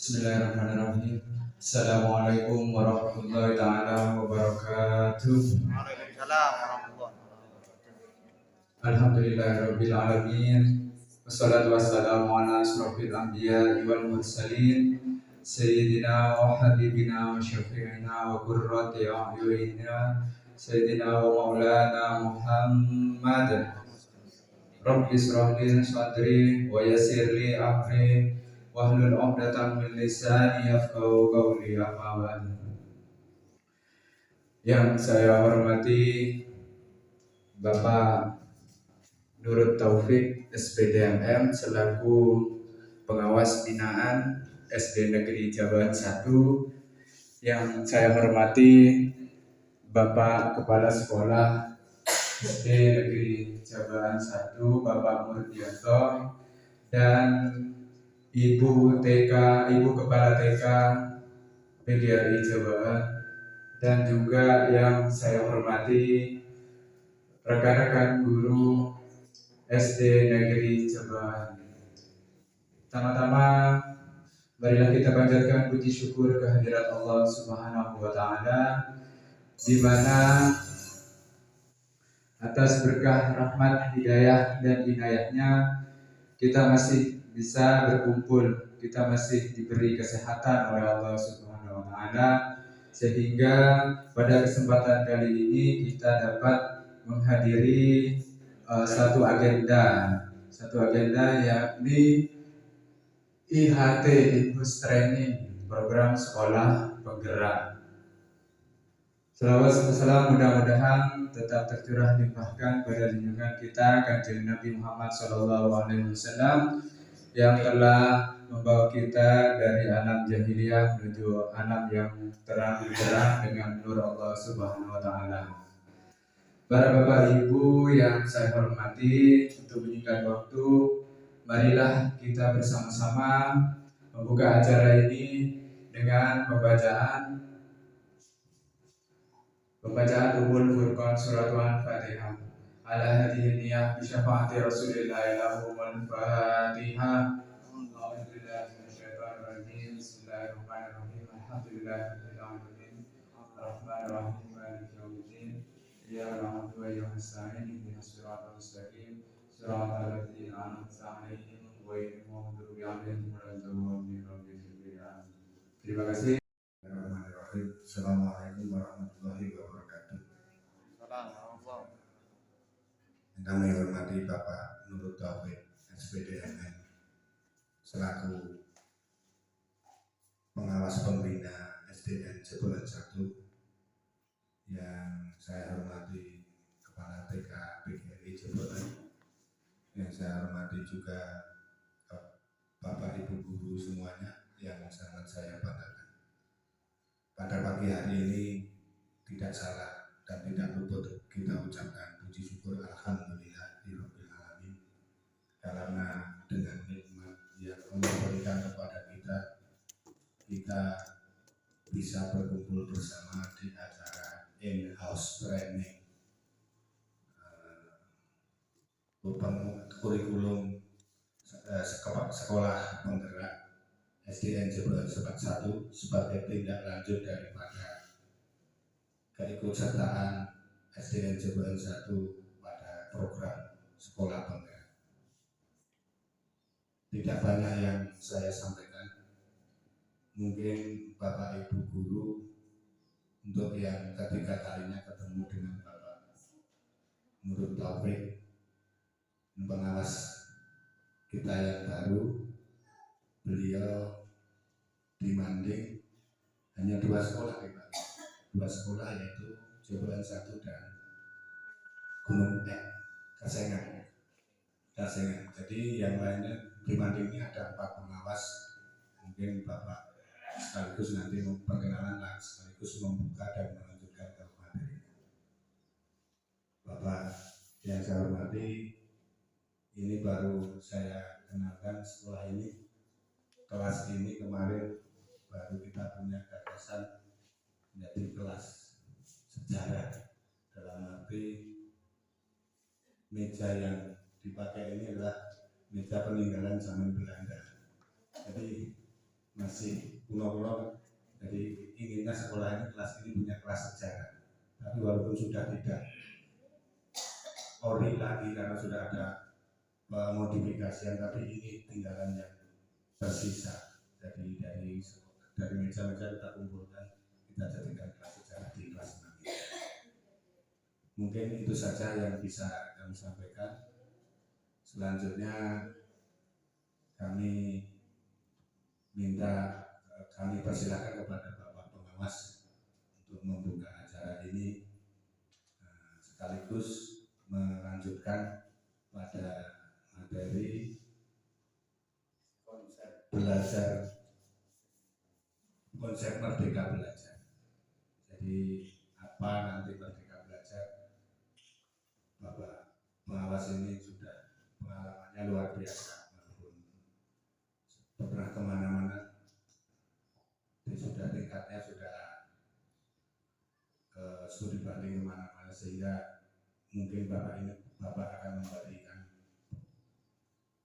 Bismillahirrahmanirrahim. Assalamualaikum warahmatullahi taala wabarakatuh. Waalaikumsalam warahmatullahi wabarakatuh. Alhamdulillahirabbil alamin. Wassalatu wassalamu ala asrofil anbiya'i wal mursalin sayyidina wa habibina wa syafi'ina wa qurrati a'yunina sayyidina wa maulana Muhammad. Rabbi israh li sadri wa yassir li amri wahlul 'uqdatam min lisani yafqahu qawli. Amma ba'du. Yang saya hormati Bapak Nurut Taufik SPDMM selaku pengawas binaan SD Negeri Jaban 1. Yang saya hormati Bapak Kepala Sekolah SD Negeri Jaban 1 Bapak Murdianto dan Ibu Kepala TK PGRI Jawa, dan juga yang saya hormati rekan-rekan guru SD Negeri Jawa. Pertama-tama marilah kita panjatkan puji syukur kehadirat Allah Subhanahu wa taala, di mana atas berkah rahmat, hidayah dan inayahnya kita masih bisa berkumpul, kita masih diberi kesehatan oleh Allah Subhanahu wa taala, sehingga pada kesempatan kali ini kita dapat menghadiri satu agenda yakni IHT Infus Training, program sekolah penggerak. Salawat salam mudah-mudahan tetap tercurah limpahkan pada junjungan kita Kanjeng Nabi Muhammad SAW yang telah membawa kita dari alam jahiliyah menuju alam yang terang benderang dengan nur Allah Subhanahu wa taala. Para Bapak Ibu yang saya hormati, untuk menyingkat waktu, marilah kita bersama-sama membuka acara ini dengan pembacaan Ummul Furqan surat Al-Fatihah. Ala hadhihi niyah bi syafaati Rasulillah lahumul Fatihah. A'udzu billahi minasyaitonir rajim. Bismillahirrahmanirrahim. Alhamdulillahirabbil alamin. Arrahmanir rahim. Maliki yaumiddin. Iyyaka na'budu wa iyyaka nasta'in. Ihdinas siratal mustaqim. Siratal ladzina an'amta 'alaihim ghairil maghdubi 'alaihim waladdallin. Terima kasih. Assalamualaikum warahmatullahi wabarakatuh. Yang kami hormati Bapak Nurut Taufik SPDMM selaku pengawas pembina SDN Jebolan 1, yang saya hormati Kepala TK PGRI Jebolan, yang saya hormati juga Bapak Ibu guru semuanya yang sangat saya banggakan. Pada pagi hari ini tidak salah dan tidak luput kita ucapkan puji syukur alhamdulillahirabbil alamin, karena dengan nikmat yang Allah berikan kepada kita bisa berkumpul bersama di acara in-house training kurikulum sekolah penggerak SDN Jebolan 1 sebagai tindak lanjut daripada keikutsertaan SDN Jebolan 1 pada program sekolah penggerak. Tidak banyak yang saya sampaikan, mungkin Bapak Ibu guru untuk yang ketiga kalinya ketemu dengan Bapak Nurut Taufik, pengawas kita yang baru. Beliau dimanding hanya dua sekolah, yaitu Jebolan 1 dan Gunung Kasengan. Jadi yang lainnya dimandingnya ada 4 pengawas. Mungkin Bapak sekaligus nanti perkenalan sekaligus membuka dan melanjutkan ke materi. Bapak yang saya hormati, ini baru saya kenalkan sekolah ini. Kelas ini kemarin baru kita punya gagasan menjadi kelas sejarah, dalam arti meja yang dipakai ini adalah meja peninggalan zaman Belanda. Jadi masih kuno-kuno, jadi inginnya sekolah ini kelas ini punya kelas sejarah. Tapi walaupun sudah tidak ori lagi karena sudah ada modifikasian, tapi ini tinggalan yang tersisa. Jadi dari meja-meja kita kumpulkan, kita jadikan kelas sejarah di kelas 6. Mungkin itu saja yang bisa kami sampaikan. Selanjutnya kami persilakan kepada Bapak Pengawas untuk membuka acara ini, sekaligus melanjutkan pada materi konsep Merdeka Belajar. Jadi apa nanti Merdeka Belajar, Bapak Pengawas ini sudah pengalamannya luar biasa, walaupun pernah kemana-mana, sudah tingkatnya sudah studi banding kemana-mana, sehingga mungkin Bapak akan memberikan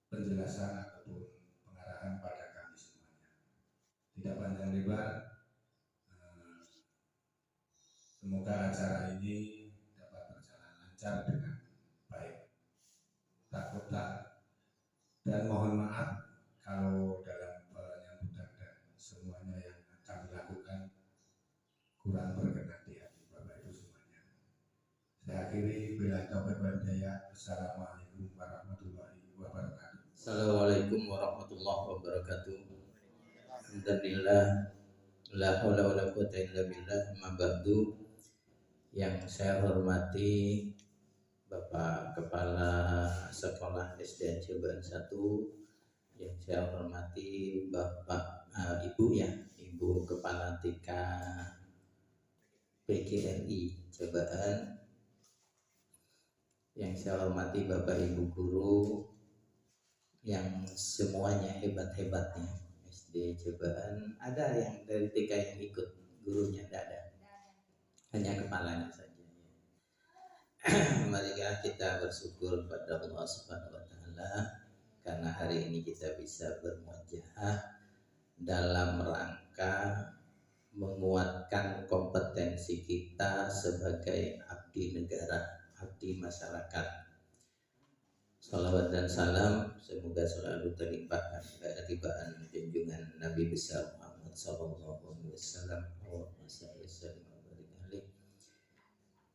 penjelasan ataupun pengarahan pada kami semuanya. Tidak panjang lebar, semoga acara ini dapat berjalan lancar dengan baik. Dan mohon maaf kalau dalam penyambutan dan semuanya yang kami lakukan kurang berkenan di hati Bapak Ibu semuanya. Saya akhiri, bila taufiq wal hidayah. Assalamualaikum warahmatullahi wabarakatuh. Assalamualaikum warahmatullahi wabarakatuh. Alhamdulillah, la haula wala quwwata illa billah. Ma ba'du. Yang saya hormati Bapak Kepala Sekolah SD Cobaan 1, yang saya hormati Bapak Ibu Kepala TK PGRI Cobaan, yang saya hormati Bapak Ibu guru yang semuanya hebat-hebatnya. SD Cobaan ada yang dari TK yang ikut, gurunya tidak ada, hanya kepalanya saja. Marilah kita bersyukur pada Allah Subhanahu wa Ta'ala karena hari ini kita bisa bermuajahah dalam rangka menguatkan kompetensi kita sebagai abdi negara, abdi masyarakat. Salawat dan salam semoga selalu terlimpahkan kearifan junjungan Nabi besar Muhammad sallallahu alaihi wasallam.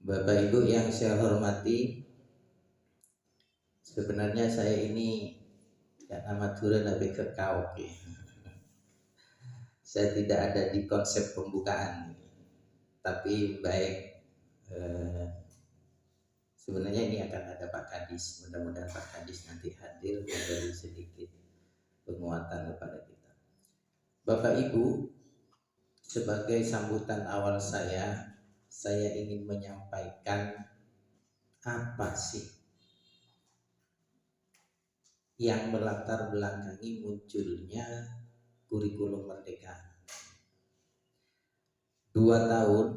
Bapak Ibu yang saya hormati, sebenarnya saya ini amatur tapi kekau. Saya tidak ada di konsep pembukaan, tapi baik. Sebenarnya ini akan ada Pak Kadis, mudah-mudahan Pak Kadis nanti hadir memberi sedikit penguatan kepada kita. Bapak Ibu, sebagai sambutan awal saya ingin menyampaikan apa sih yang melatar belakangi munculnya kurikulum Merdeka. 2 tahun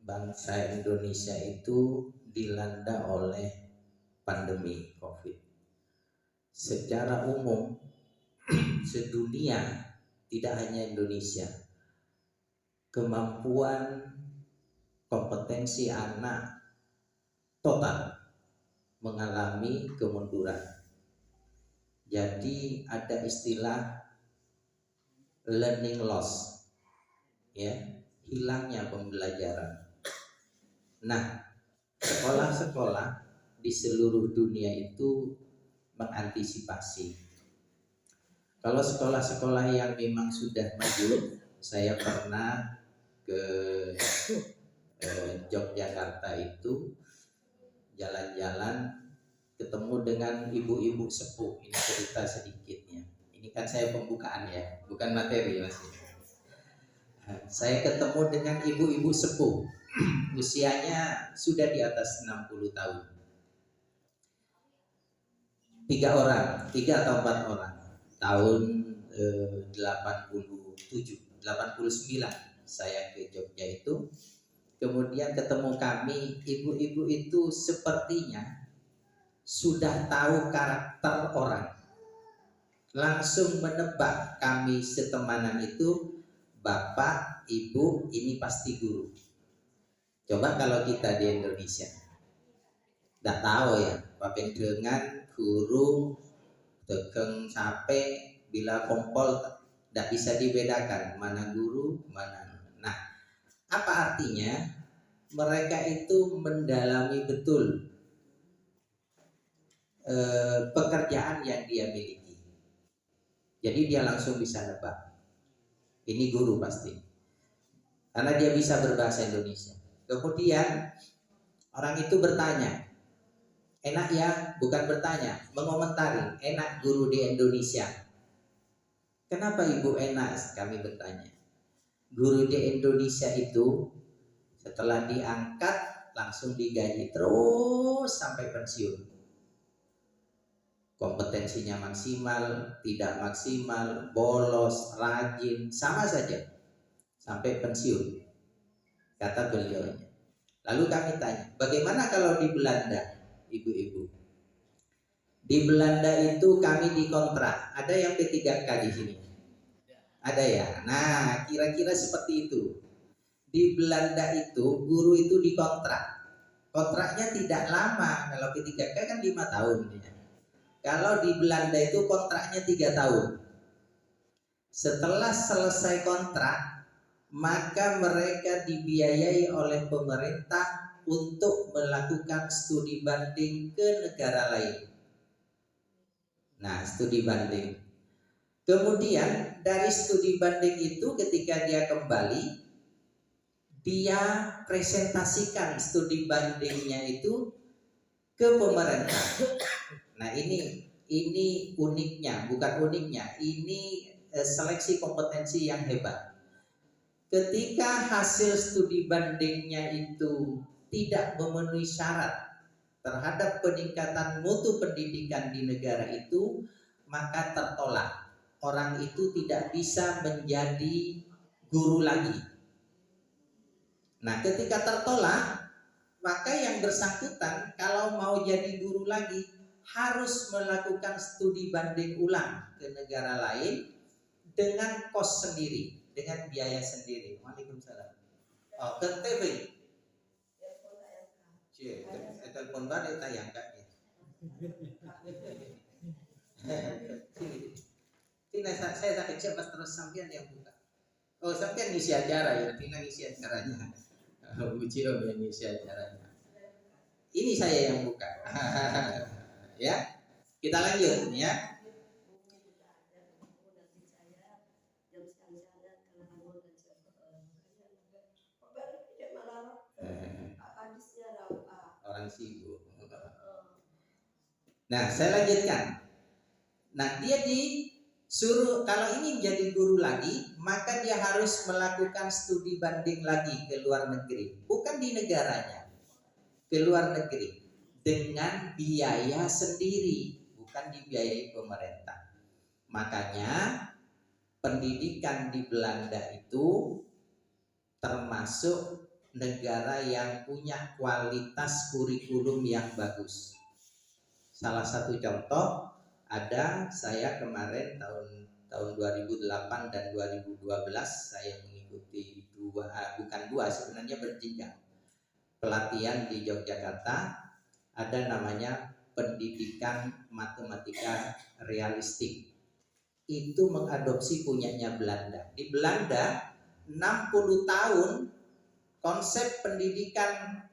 bangsa Indonesia itu dilanda oleh pandemi COVID. Secara umum sedunia, tidak hanya Indonesia, kemampuan kompetensi anak total mengalami kemunduran. Jadi ada istilah learning loss, ya, hilangnya pembelajaran. Nah, sekolah-sekolah di seluruh dunia itu mengantisipasi. Kalau sekolah-sekolah yang memang sudah maju, saya pernah ke Yogyakarta itu jalan-jalan, ketemu dengan ibu-ibu sepuh. Ini cerita sedikitnya. Ini kan saya pembukaan ya, bukan materi masih. Saya ketemu dengan ibu-ibu sepuh, usianya sudah di atas 60 tahun. 3 atau 4 orang. Tahun 89 saya ke Jogja itu. Kemudian ketemu kami, ibu-ibu itu sepertinya sudah tahu karakter orang. langsung menebak kami setemanan itu bapak, ibu, ini pasti guru. Coba kalau kita di Indonesia, tidak tahu ya, pakai dengan guru, tegeng capek, bila kompol, tidak bisa dibedakan mana guru, mana. Nah, apa artinya? Mereka itu mendalami betul pekerjaan yang dia miliki. Jadi dia langsung bisa nebak. Ini guru pasti. Karena dia bisa berbahasa Indonesia. Kemudian orang itu bertanya. Enak ya, bukan bertanya, mengomentari. Enak guru di Indonesia. Kenapa ibu enak? Kami bertanya. Guru di Indonesia itu setelah diangkat langsung digaji terus sampai pensiun. Kompetensinya maksimal, tidak maksimal, bolos, rajin, sama saja sampai pensiun, kata beliau. Lalu kami tanya, bagaimana kalau di Belanda, ibu-ibu? Di Belanda itu kami dikontrak. Ada yang P3K di sini? Ada ya? Nah, kira-kira seperti itu. Di Belanda itu guru itu dikontrak. Kontraknya tidak lama. Kalau P3K kan 5 tahun ya. Kalau di Belanda itu kontraknya 3 tahun. Setelah selesai kontrak, maka mereka dibiayai oleh pemerintah untuk melakukan studi banding ke negara lain. Nah, studi banding. Kemudian dari studi banding itu ketika dia kembali, dia presentasikan studi bandingnya itu ke pemerintah. Nah, ini uniknya, bukan uniknya, ini seleksi kompetensi yang hebat. Ketika hasil studi bandingnya itu tidak memenuhi syarat terhadap peningkatan mutu pendidikan di negara itu, maka tertolak. Orang itu tidak bisa menjadi guru lagi. Nah, ketika tertolak, maka yang bersangkutan kalau mau jadi guru lagi harus melakukan studi banding ulang ke negara lain dengan kos sendiri, dengan biaya sendiri. Waalaikumsalam. Oh, ke TV. Telepon balik tayang kakek. Sini saya sakit cepat terus sampean yang buka. Oh, sampean ngisi acara ya, Tina ngisi acaranya. Uci om yang ngisi acaranya. Ini saya yang buka. Ya, kita lanjut ya. Orang sibuk. Nah, saya lanjutkan. Nah, dia disuruh kalau ingin jadi guru lagi, maka dia harus melakukan studi banding lagi ke luar negeri, bukan di negaranya, ke luar negeri dengan biaya sendiri, bukan dibiayai pemerintah. Makanya pendidikan di Belanda itu termasuk negara yang punya kualitas kurikulum yang bagus. Salah satu contoh ada, saya kemarin tahun 2008 dan 2012 saya mengikuti sebenarnya berjenjang pelatihan di Yogyakarta. Ada namanya pendidikan matematika realistik. Itu mengadopsi punyanya Belanda. Di Belanda 60 tahun konsep pendidikan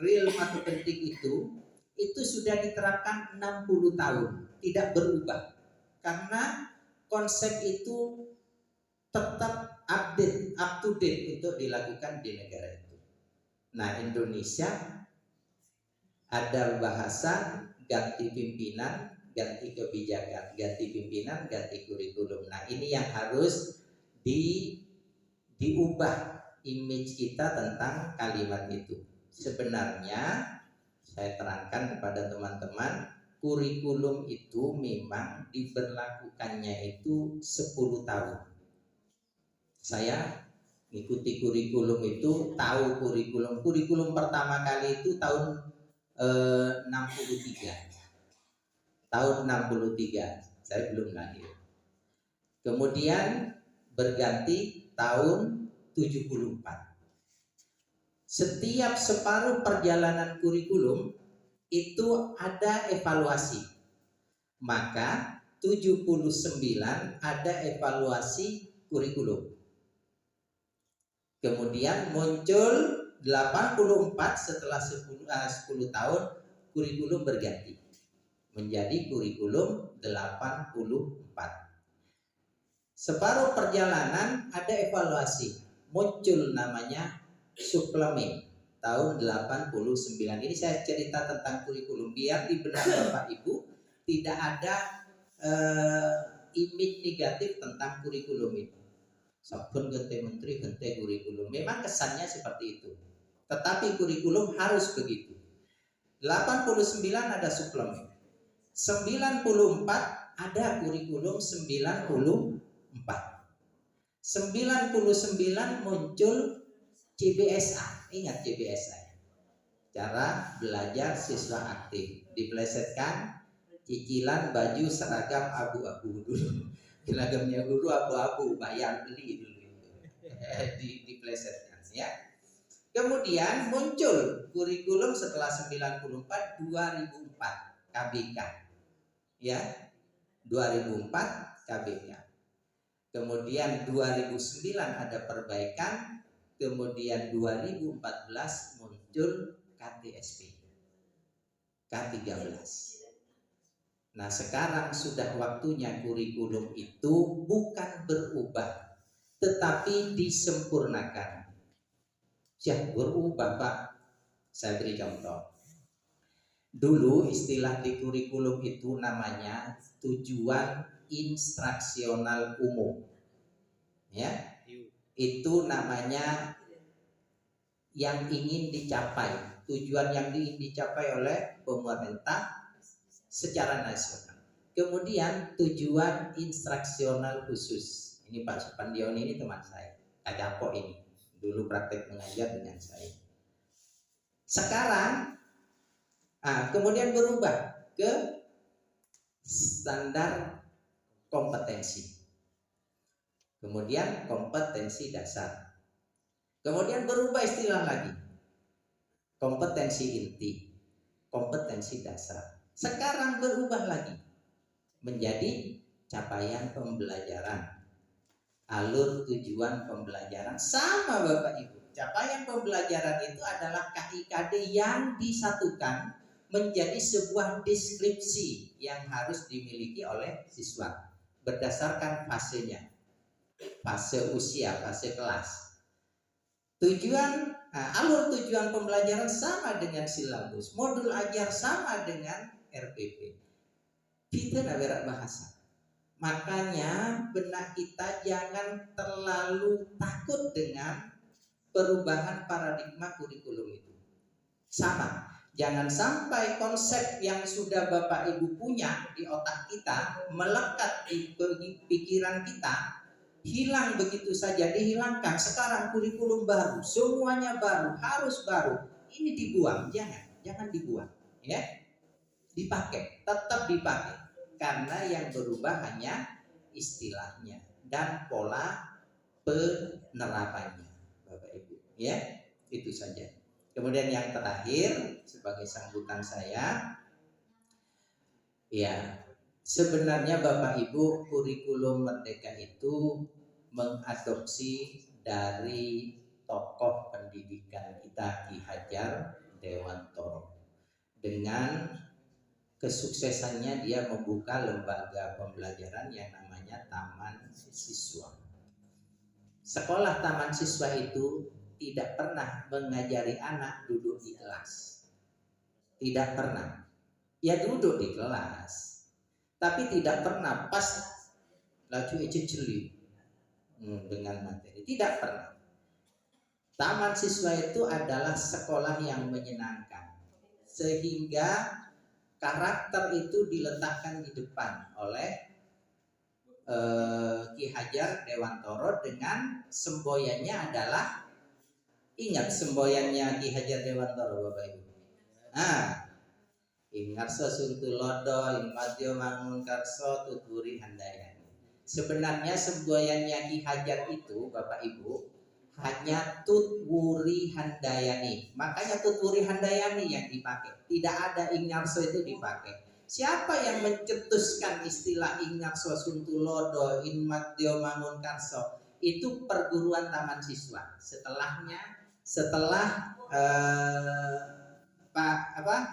real matematik itu sudah diterapkan 60 tahun, tidak berubah. Karena konsep itu tetap update, up to date untuk dilakukan di negara itu. Nah, Indonesia ada bahasa ganti pimpinan, ganti kebijakan, ganti pimpinan, ganti kurikulum. Nah, ini yang harus diubah image kita tentang kalimat itu. Sebenarnya saya terangkan kepada teman-teman, kurikulum itu memang diberlakukannya itu 10 tahun. Saya mengikuti kurikulum itu, tahu kurikulum pertama kali itu tahun 63. Tahun 63. saya belum lahir. Kemudian berganti tahun 74. Setiap separuh perjalanan kurikulum itu ada evaluasi. Maka 79 ada evaluasi kurikulum. Kemudian muncul 84 setelah 10 tahun kurikulum berganti menjadi kurikulum 84. Separuh perjalanan ada evaluasi, muncul namanya suplemen tahun 89. Ini saya cerita tentang kurikulum biar di benak Bapak Ibu tidak ada image negatif tentang kurikulum itu. Sabun ganti menteri ganti kurikulum. Memang kesannya seperti itu. Tetapi kurikulum harus begitu. 89 ada suplemen. 94 ada kurikulum 94. 99 muncul CBSA. Ingat CBSA. Cara belajar siswa aktif. Diplesetkan cicilan baju seragam abu-abu dulu. Seragamnya guru abu-abu, bayar beli dulu diplesetkan ya. Kemudian muncul kurikulum setelah 94 2004 KBK ya, 2004 KBK. Kemudian 2009 ada perbaikan, kemudian 2014 muncul KTSP K13. Nah sekarang sudah waktunya kurikulum itu bukan berubah, tetapi disempurnakan. Ya berubah Pak. Saya beri contoh. Dulu istilah di kurikulum itu namanya tujuan instruksional umum. Ya, itu namanya yang ingin dicapai, tujuan yang ingin dicapai oleh pemerintah secara nasional. Kemudian tujuan instruksional khusus. Ini Pak Supandioni ini teman saya, Kak Japo ini. Dulu praktek mengajar dengan saya. Sekarang kemudian berubah ke standar kompetensi. Kemudian kompetensi dasar. Kemudian berubah istilah lagi. Kompetensi inti, kompetensi dasar. Sekarang berubah lagi menjadi capaian pembelajaran, alur tujuan pembelajaran. Sama Bapak Ibu, capaian pembelajaran itu adalah KIKD yang disatukan menjadi sebuah deskripsi yang harus dimiliki oleh siswa berdasarkan fasenya, fase usia, fase kelas. Tujuan alur tujuan pembelajaran sama dengan silabus, modul ajar sama dengan RPP. Kita nak berak bahasa. Makanya benak kita jangan terlalu takut dengan perubahan paradigma kurikulum itu. Sama, jangan sampai konsep yang sudah Bapak Ibu punya di otak kita, melekat di pikiran kita, hilang begitu saja, dihilangkan. Sekarang kurikulum baru, semuanya baru, harus baru. Ini dibuang, jangan dibuang, ya. Dipakai, tetap dipakai, karena yang berubah hanya istilahnya dan pola penerapannya, Bapak Ibu, ya. Itu saja. Kemudian yang terakhir sebagai sambutan saya, ya, sebenarnya Bapak Ibu kurikulum Merdeka itu mengadopsi dari tokoh pendidikan kita Ki Hajar Dewantoro. Dengan kesuksesannya dia membuka lembaga pembelajaran yang namanya Taman Siswa. Sekolah Taman Siswa itu tidak pernah mengajari anak duduk di kelas. Tidak pernah. Ya duduk di kelas, tapi tidak pernah pas laju ececeli dengan materi. Tidak pernah. Taman Siswa itu adalah sekolah yang menyenangkan, sehingga karakter itu diletakkan di depan oleh Ki Hajar Dewantoro dengan semboyannya adalah, ingat semboyannya Ki Hajar Dewantoro Bapak Ibu. ing ngarsa suntulodo ing madya mangun karso tuturi handayani. Sebenarnya semboyannya Ki Hajar itu Bapak Ibu hanya tutwuri handayani. Makanya tutwuri handayani yang dipakai. Tidak ada ing ngarsa itu dipakai. Siapa yang mencetuskan istilah ing ngarsa suntulodo ing madya mangun karso? Itu perguruan taman siswa. Setelah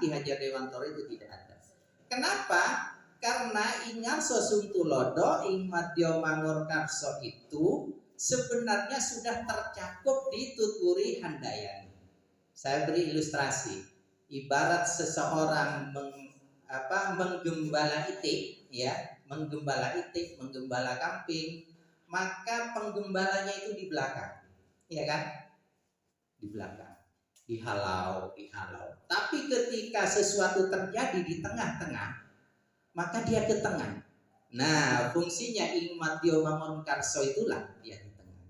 Ki Hajar Dewantoro itu tidak ada. Kenapa? Karena ing ngarsa suntulodo ing madya mangun karso itu sebenarnya sudah tercakup di tutwuri handayani. Saya beri ilustrasi. Ibarat seseorang menggembala itik, ya, menggembala kambing, maka penggembalanya itu di belakang, ya kan? Di belakang, dihalau. Tapi ketika sesuatu terjadi di tengah-tengah, maka dia ke tengah. Nah, fungsinya ing madya mangun karso itulah dia di tengah.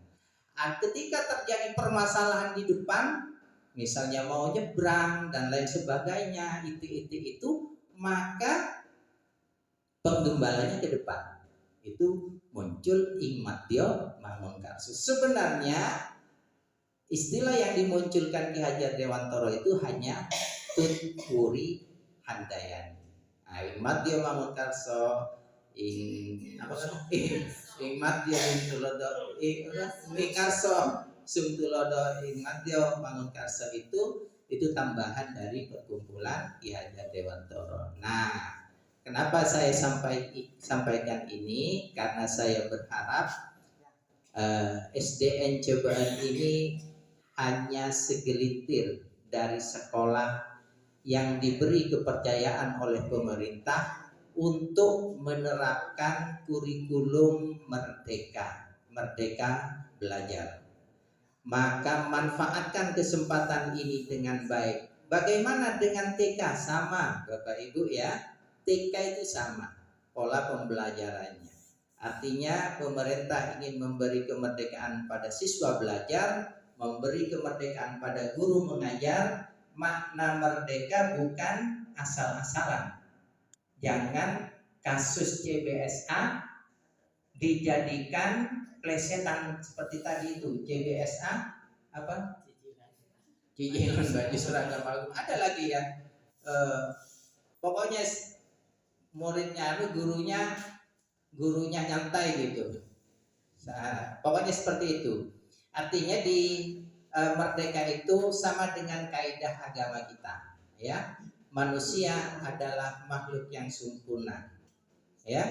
Ketika terjadi permasalahan di depan, misalnya mau nyebrang dan lain sebagainya, itu, maka penggembalanya ke depan. Itu muncul ing madya mangun karso. Sebenarnya istilah yang dimunculkan Ki Hajar Dewantoro itu hanya tutwuri handayani. Ing madya mangun karso ing madya suntulodo ing karso suntulodo ing madya mangun karso itu tambahan dari perkumpulan Ki Hajar Dewantoro. Nah, kenapa saya sampaikan ini? Karena saya berharap SDN cobaan ini hanya segelintir dari sekolah yang diberi kepercayaan oleh pemerintah untuk menerapkan kurikulum merdeka belajar. Maka manfaatkan kesempatan ini dengan baik. Bagaimana dengan TK? Sama Bapak Ibu ya, TK itu sama pola pembelajarannya. Artinya pemerintah ingin memberi kemerdekaan pada siswa belajar, memberi kemerdekaan pada guru mengajar. Makna merdeka bukan asal-asalan. Jangan kasus CBSA dijadikan plesetan seperti tadi itu. CBSA apa? Cicilan baju seragam baru. Ada lagi ya. Pokoknya muridnya gurunya nyantai gitu. Pokoknya seperti itu. Artinya di merdeka itu sama dengan kaidah agama kita, ya. Manusia adalah makhluk yang sempurna, ya.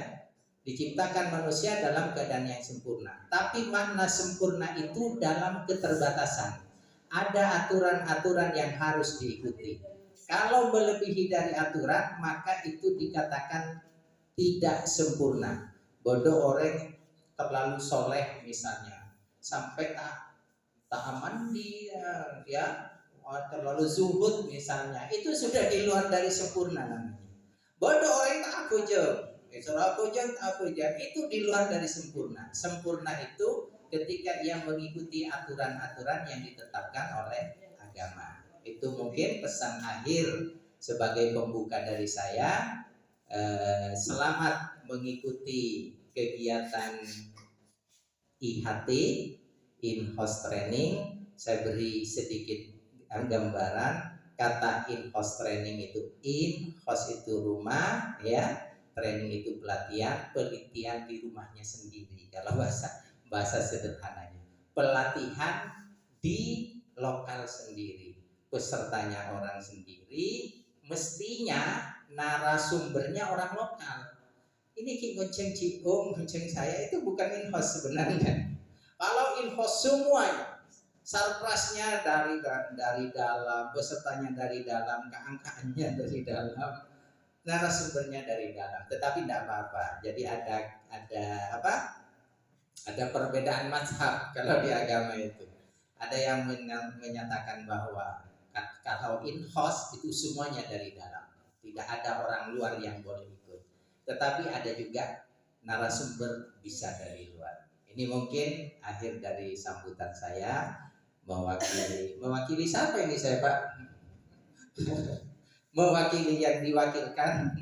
Diciptakan manusia dalam keadaan yang sempurna. Tapi makna sempurna itu dalam keterbatasan. Ada aturan-aturan yang harus diikuti. Kalau melebihi dari aturan, maka itu dikatakan tidak sempurna. Bodoh orang terlalu soleh misalnya, sampai tak mandi, ya, terlalu zuhud misalnya, itu sudah di luar dari sempurna namanya. Bodoh orang tak apujang, itu di luar dari sempurna. Sempurna itu ketika ia mengikuti aturan-aturan yang ditetapkan oleh agama. Itu mungkin pesan akhir sebagai pembuka dari saya. Selamat mengikuti kegiatan IHT, in-house training. Saya beri sedikit gambaran. Kata in-house training itu in-house itu rumah, ya. Training itu pelatihan, penelitian di rumahnya sendiri. Kalau bahasa sederhananya, pelatihan di lokal sendiri, pesertanya orang sendiri, mestinya narasumbernya orang lokal. Ini Ki Gonceng Cium, gonceng saya itu bukan in-house sebenarnya. Kalau in-house semuanya, sarprasnya dari dalam, pesertanya dari dalam, keangkaannya dari dalam, narasumbernya dari dalam. Tetapi tidak apa-apa. Jadi ada perbedaan mazhab kalau di agama itu. Ada yang menyatakan bahwa kalau in-house itu semuanya dari dalam, tidak ada orang luar yang boleh ikut. Tetapi ada juga narasumber bisa dari luar. Ini mungkin akhir dari sambutan saya. Mewakili siapa ini saya, Pak? mewakili yang diwakilkan.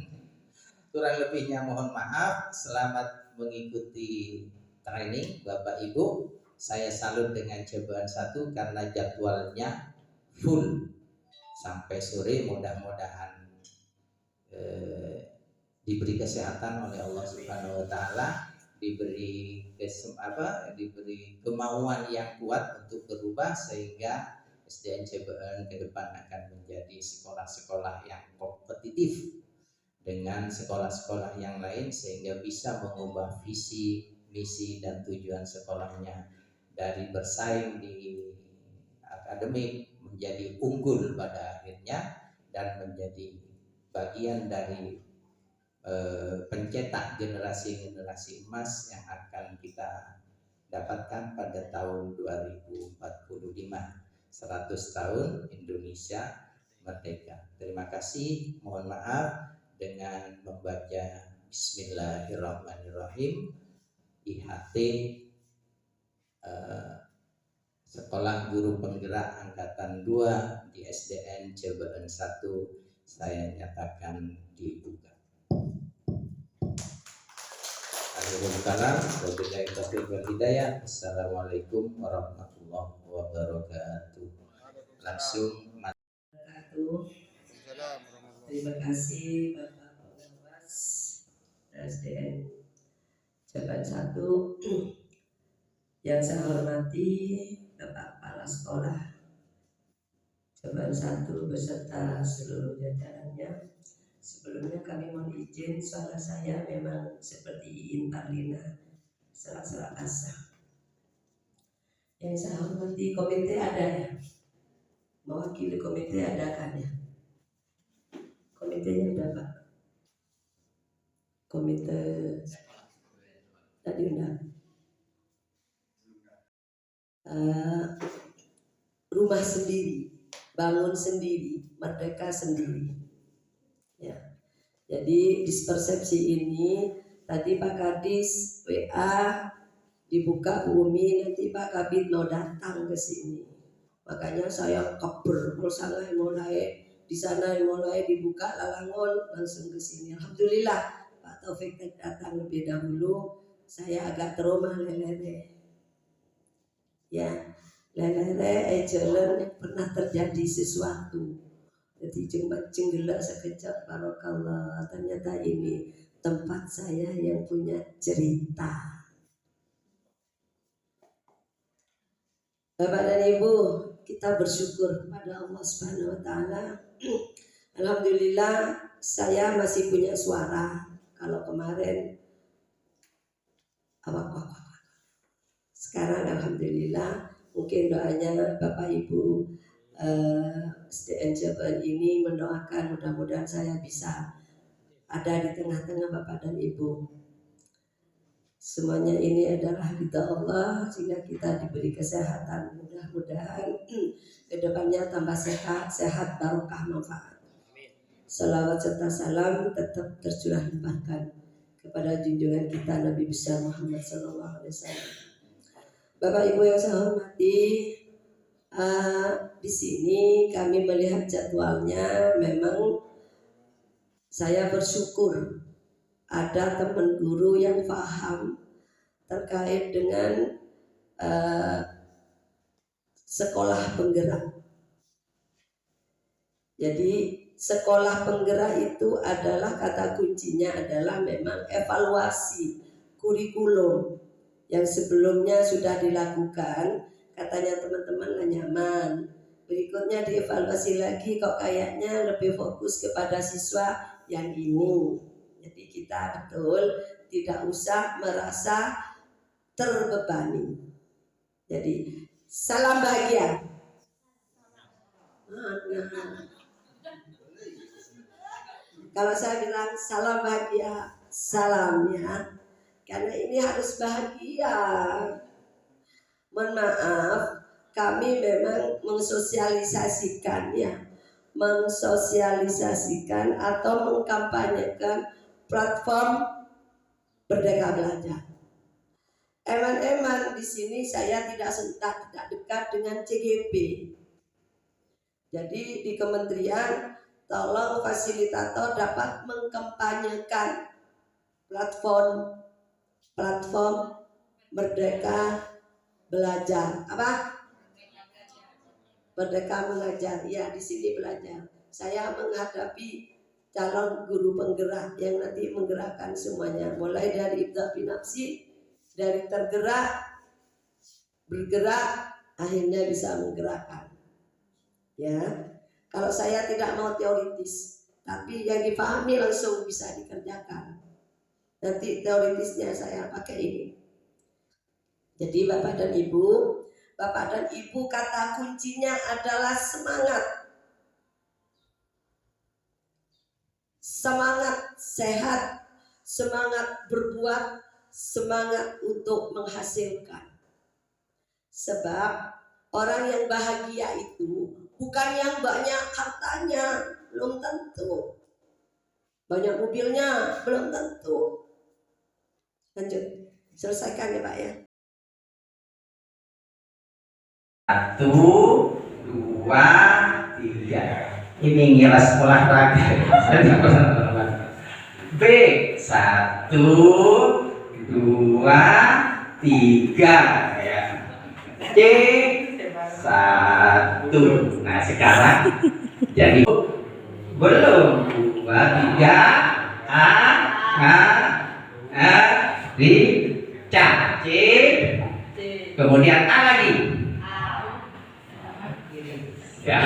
Kurang lebihnya mohon maaf. Selamat mengikuti training Bapak Ibu. Saya salut dengan cobaan 1 karena jadwalnya full sampai sore. Mudah-mudahan diberi kesehatan oleh Allah Subhanahu wa taala, diberi kemauan yang kuat untuk berubah sehingga SDN CBN ke depan akan menjadi sekolah-sekolah yang kompetitif dengan sekolah-sekolah yang lain sehingga bisa mengubah visi, misi dan tujuan sekolahnya dari bersaing di akademik menjadi unggul pada akhirnya dan menjadi bagian dari pencetak generasi-generasi emas yang akan kita dapatkan pada tahun 2045, 100 tahun Indonesia merdeka. Terima kasih, mohon maaf. Dengan membaca Bismillahirrahmanirrahim, IHT Sekolah Guru Penggerak Angkatan 2 di SDN CBN 1 saya nyatakan dibuka. Assalamualaikum warahmatullahi wabarakatuh. Langsung terima kasih Bapak Pengawas SDN Jabat 1 yang saya hormati Bapak Kepala Sekolah Jabat 1 beserta seluruh jajarannya. Sebelumnya kami mohon izin, suara saya memang seperti Iin Parlina, salah-salah basah. Yang saya hormati komite ada ya, mewakili komite ada kan ya? Komitenya berapa? Komite tadi undang. Rumah sendiri, bangun sendiri, merdeka sendiri. Ya. Jadi dispersepsi ini tadi Pak Kadis WA dibuka bumi, nanti Pak Kabitno datang ke sini. Makanya saya keber mulai di sana mulai dibuka lalangon langsung ke sini. Alhamdulillah Pak Taufik datang lebih dahulu. Saya agak trauma lelere. Ya, lelere jalan pernah terjadi sesuatu. Jadi cuma cengelak sekejap, barokallah. Ternyata ini tempat saya yang punya cerita. Bapak dan Ibu, kita bersyukur kepada Allah Subhanahu wa taala. Alhamdulillah saya masih punya suara. Kalau kemarin sekarang alhamdulillah, mungkin doanya Bapak Ibu SDN Jabar ini mendoakan mudah-mudahan saya bisa ada di tengah-tengah Bapak dan Ibu. Semuanya ini adalah ridha Allah sehingga kita diberi kesehatan. Mudah-mudahan kedepannya tambah sehat, barokah, manfaat. Salawat serta salam tetap tercurah limpahkan kepada junjungan kita Nabi besar Muhammad SAW. Bapak Ibu yang saya hormati, di sini kami melihat jadwalnya, memang saya bersyukur ada teman guru yang paham terkait dengan sekolah penggerak. Jadi sekolah penggerak itu adalah kata kuncinya adalah memang evaluasi kurikulum yang sebelumnya sudah dilakukan. Katanya teman-teman gak nyaman, berikutnya dievaluasi lagi, kok kayaknya lebih fokus kepada siswa yang ini. Jadi kita betul tidak usah merasa terbebani. Jadi salam bahagia. Kalau saya bilang salam bahagia, salam ya, karena ini harus bahagia. Mohon maaf, kami memang mensosialisasikan atau mengkampanyekan platform Merdeka Belajar. Eman-eman di sini saya tidak dekat dengan CGP. Jadi di kementerian tolong fasilitator dapat mengkampanyekan platform Merdeka Belajar. Apa? Merdeka Mengajar. Ya, di sini belajar. Saya menghadapi calon guru penggerak yang nanti menggerakkan semuanya, mulai dari ibda binafsi, dari tergerak, bergerak, akhirnya bisa menggerakkan. Ya, kalau saya tidak mau teoritis, tapi yang dipahami langsung bisa dikerjakan. Nanti teoritisnya saya pakai ini. Jadi Bapak dan Ibu kata kuncinya adalah semangat. Semangat sehat, semangat berbuat, semangat untuk menghasilkan. Sebab orang yang bahagia itu bukan yang banyak hartanya, belum tentu. Banyak mobilnya, belum tentu. Lanjut, selesaikan ya Pak ya. 1, 2, 3. Ini ngilas olahraga. B, 1, 2, 3 ya. C, 1. Nah sekarang jadi belum 2, 3 di C, kemudian A lagi ya.